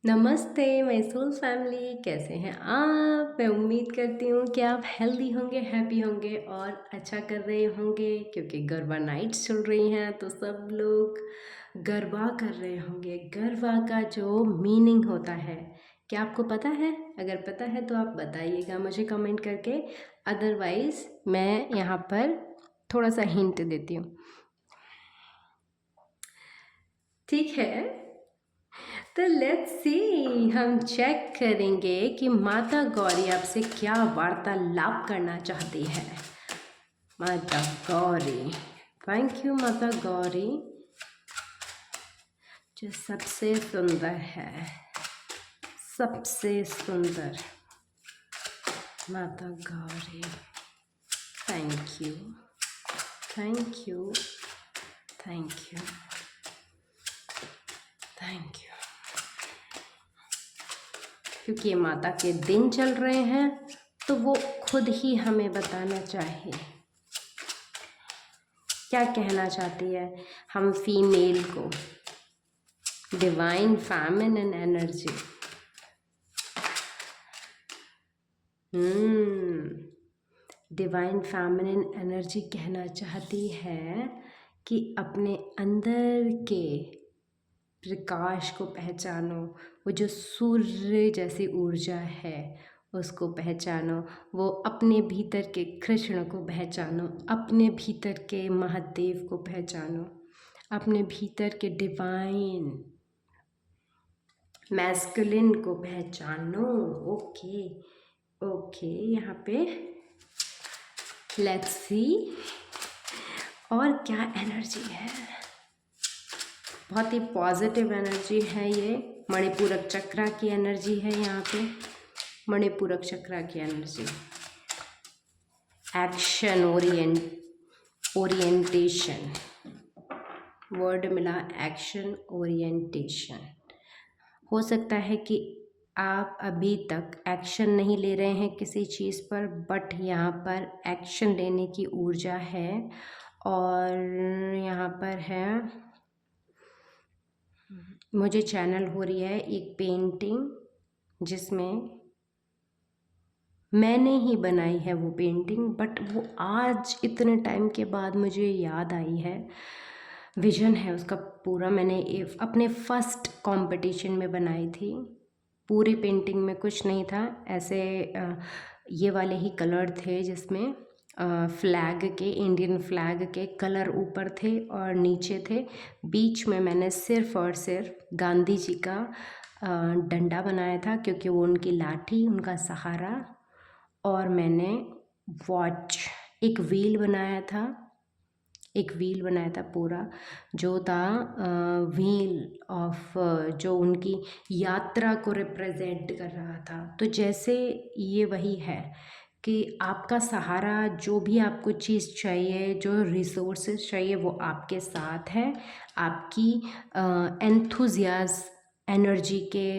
नमस्ते my soul family, कैसे हैं आप। मैं उम्मीद करती हूँ कि आप हेल्दी होंगे, हैप्पी होंगे और अच्छा कर रहे होंगे, क्योंकि गरबा नाइट्स चल रही हैं तो सब लोग गरबा कर रहे होंगे। गरबा का जो मीनिंग होता है, क्या आपको पता है? अगर पता है तो आप बताइएगा मुझे कमेंट करके, अदरवाइज़ मैं यहाँ पर थोड़ा सा हिंट देती हूँ, ठीक है। तो लेट्स सी, हम चेक करेंगे कि माता गौरी आपसे क्या वार्तालाप करना चाहती है। माता गौरी, थैंक यू माता गौरी, जो सबसे सुंदर है, सबसे सुंदर माता Gauri. Thank you, thank you, thank you, thank you. क्योंकि ये माता के दिन चल रहे हैं तो वो खुद ही हमें बताना चाहिए क्या कहना चाहती है। हम फीमेल को divine feminine energy, divine feminine energy कहना चाहती है कि अपने अंदर के प्रकाश को पहचानो। वो जो सूर्य जैसी ऊर्जा है उसको पहचानो, वो अपने भीतर के कृष्ण को पहचानो, अपने भीतर के महादेव को पहचानो, अपने भीतर के डिवाइन मैस्कुलिन को पहचानो। ओके ओके, यहाँ पे लेट्स सी और क्या एनर्जी है। बहुत ही पॉजिटिव एनर्जी है ये, मणिपूरक चक्रा की एनर्जी है यहाँ पे, मणिपूरक चक्रा की एनर्जी। एक्शन ओरिएंटेशन वर्ड मिला, एक्शन ओरिएंटेशन। हो सकता है कि आप अभी तक एक्शन नहीं ले रहे हैं किसी चीज़ पर, बट यहाँ पर एक्शन लेने की ऊर्जा है। और यहाँ पर है, मुझे चैनल हो रही है एक पेंटिंग जिसमें मैंने ही बनाई है वो पेंटिंग, बट वो आज इतने टाइम के बाद मुझे याद आई है। विजन है उसका पूरा, मैंने अपने फर्स्ट कंपटीशन में बनाई थी। पूरी पेंटिंग में कुछ नहीं था, ऐसे ये वाले ही कलर थे जिसमें फ्लैग के, इंडियन फ्लैग के कलर ऊपर थे और नीचे थे। बीच में मैंने सिर्फ़ और सिर्फ गांधी जी का डंडा बनाया था, क्योंकि वो उनकी लाठी, उनका सहारा। और मैंने वॉच, एक व्हील बनाया था, एक व्हील बनाया था पूरा, जो था व्हील ऑफ, जो उनकी यात्रा को रिप्रेजेंट कर रहा था। तो जैसे ये वही है कि आपका सहारा, जो भी आपको चीज़ चाहिए, जो रिसोर्सेज चाहिए, वो आपके साथ है। आपकी एंथुजियाज एनर्जी के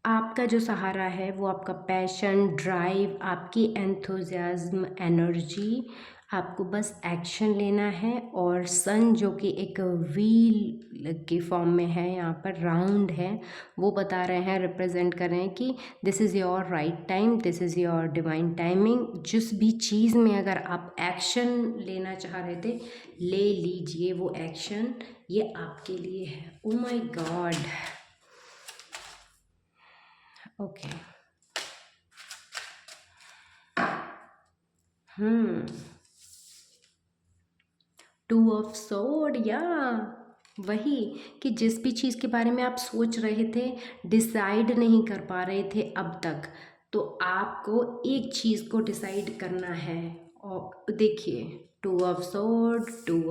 आपका जो सहारा है वो आपका पैशन, ड्राइव, आपकी एंथुजियाज्म एनर्जी। आपको बस एक्शन लेना है। और सन जो कि एक व्हील के फॉर्म में है, यहाँ पर राउंड है, वो बता रहे हैं, रिप्रेजेंट कर रहे हैं कि this is your right time, this is your divine timing. जिस भी चीज़ में अगर आप एक्शन लेना चाह रहे थे, ले लीजिए वो एक्शन, ये आपके लिए है। Oh my God, okay. Two of सोड, या वही कि जिस भी चीज़ के बारे में आप सोच रहे थे, डिसाइड नहीं कर पा रहे थे अब तक, तो आपको एक चीज़ को डिसाइड करना है। और देखिए, टू ऑफ सोड, two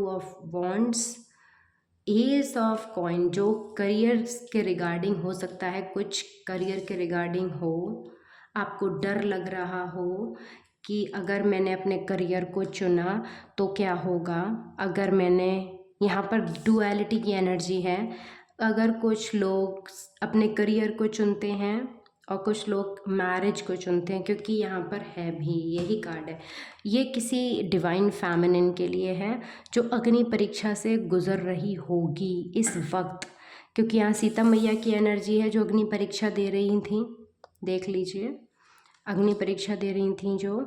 of wands, S of coin, जो करियर के रिगार्डिंग हो सकता है, कुछ करियर के रिगार्डिंग हो, आपको डर लग रहा हो कि अगर मैंने अपने करियर को चुना तो क्या होगा। अगर मैंने, यहाँ पर डुअलिटी की एनर्जी है, अगर कुछ लोग अपने करियर को चुनते हैं और कुछ लोग मैरिज को चुनते हैं, क्योंकि यहाँ पर है भी यही कार्ड है। ये किसी डिवाइन फेमिनिन के लिए है जो अग्नि परीक्षा से गुजर रही होगी इस वक्त, क्योंकि यहाँ सीता मैया की एनर्जी है जो अग्नि परीक्षा दे रही थी। देख लीजिए, अग्नि परीक्षा दे रही थी, जो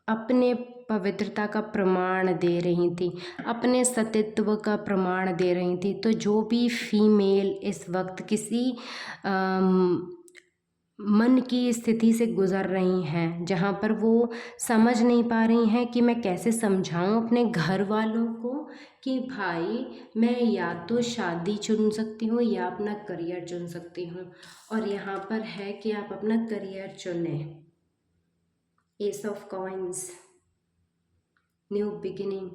अपने पवित्रता का प्रमाण दे रही थी, अपने सतीत्व का प्रमाण दे रही थी। तो जो भी फीमेल इस वक्त किसी मन की स्थिति से गुज़र रही हैं, जहाँ पर वो समझ नहीं पा रही हैं कि मैं कैसे समझाऊं अपने घर वालों को कि भाई मैं या तो शादी चुन सकती हूँ या अपना करियर चुन सकती हूँ, और यहाँ पर है कि आप अपना करियर चुने। S of coins, new beginning.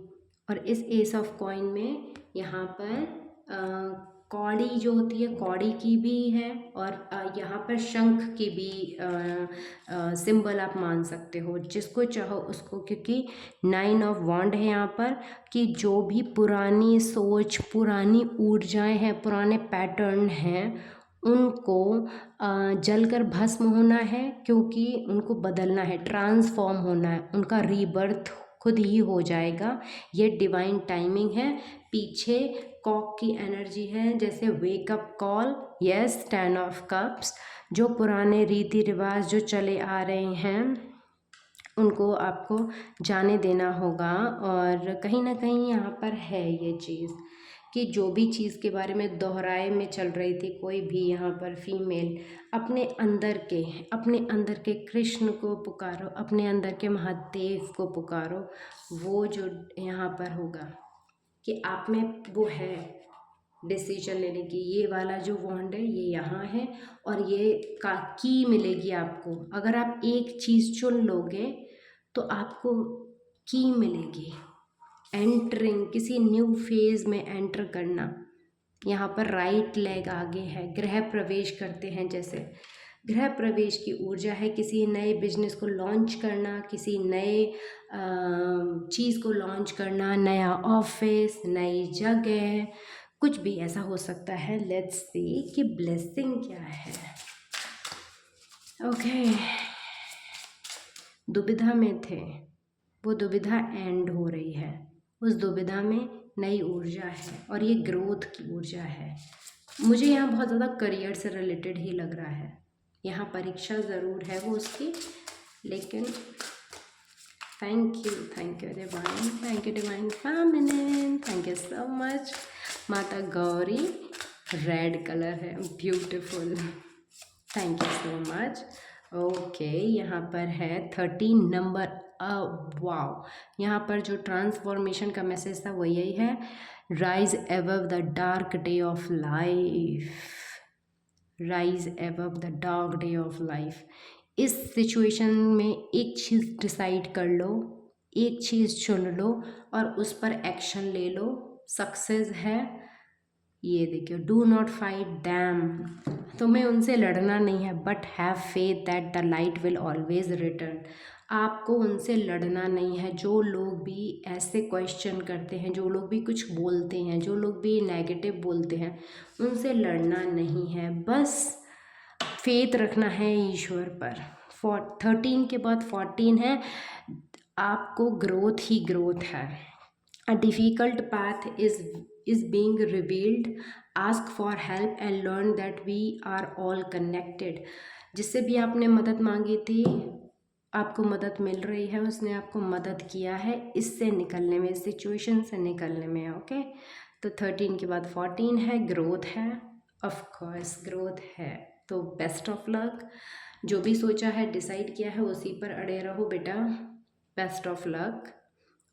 और इस एस ऑफ कॉइन में यहाँ पर कौड़ी जो होती है, कौड़ी की भी है, और यहाँ पर शंख की भी सिंबल आप मान सकते हो, जिसको चाहो उसको, क्योंकि 9 ऑफ वॉन्ड है यहाँ पर, कि जो भी पुरानी सोच, पुरानी ऊर्जाएं हैं, पुराने पैटर्न हैं, उनको जलकर भस्म होना है, क्योंकि उनको बदलना है, ट्रांसफॉर्म होना है, उनका रीबर्थ खुद ही हो जाएगा। ये डिवाइन टाइमिंग है। पीछे कॉक की एनर्जी है, जैसे wake up call. Yes, 10 of cups. जो पुराने रीति रिवाज जो चले आ रहे हैं उनको आपको जाने देना होगा। और कहीं ना कहीं यहाँ पर है ये चीज़ कि जो भी चीज़ के बारे में दोहराए में चल रही थी कोई भी यहाँ पर फीमेल, अपने अंदर के कृष्ण को पुकारो, अपने अंदर के महादेव को पुकारो। वो जो यहाँ पर होगा कि आप में वो है डिसीजन लेने की। ये वाला जो वॉन्ड है ये यहाँ है, और ये का की मिलेगी आपको। अगर आप एक चीज़ चुन लोगे तो आपको की मिलेगी। एंटरिंग, किसी न्यू फेज में एंटर करना। यहाँ पर राइट लेग आगे है, गृह प्रवेश करते हैं, जैसे गृह प्रवेश की ऊर्जा है। किसी नए बिजनेस को लॉन्च करना, किसी नए चीज़ को लॉन्च करना, नया ऑफिस, नई जगह, कुछ भी ऐसा हो सकता है। लेट्स सी कि ब्लेसिंग क्या है। ओके, दुविधा में थे, वो दुविधा एंड हो रही है। उस दुविधा में नई ऊर्जा है, और ये ग्रोथ की ऊर्जा है। मुझे यहाँ बहुत ज़्यादा करियर से रिलेटेड ही लग रहा है। यहाँ परीक्षा ज़रूर है वो उसकी, लेकिन thank you divine feminine, thank you so much. माता गौरी, रेड कलर है, beautiful, thank you so much. Okay, यहाँ पर है 13 नंबर। वाओ, यहाँ पर जो ट्रांसफॉर्मेशन का मैसेज था वो यही है, rise above the dark day of life, rise above the dark day of life. इस सिचुएशन में एक चीज़ डिसाइड कर लो, एक चीज़ चुन लो और उस पर एक्शन ले लो। सक्सेस है, ये देखियो, डू नॉट फाइट दैम, तुम्हें उनसे लड़ना नहीं है, but have faith that the light will always return. आपको उनसे लड़ना नहीं है। जो लोग भी ऐसे क्वेश्चन करते हैं, जो लोग भी कुछ बोलते हैं, जो लोग भी नेगेटिव बोलते हैं, उनसे लड़ना नहीं है, बस फेथ रखना है ईश्वर पर। 13 के बाद 14 है, आपको ग्रोथ ही ग्रोथ है। A difficult path is being revealed. Ask for help and learn that we are all connected. जिससे भी आपने मदद मांगी थी, आपको मदद मिल रही है, उसने आपको मदद किया है इससे निकलने में, इस सिचुएशन से निकलने में। ओके, तो 13 के बाद 14 है, ग्रोथ है, ऑफ कोर्स ग्रोथ है। तो बेस्ट ऑफ लक। जो भी सोचा है, डिसाइड किया है, उसी पर अड़े रहो बेटा। बेस्ट ऑफ लक,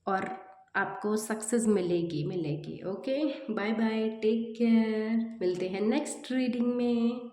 और आपको सक्सेस मिलेगी। Okay, bye bye, take care, मिलते हैं नेक्स्ट रीडिंग में।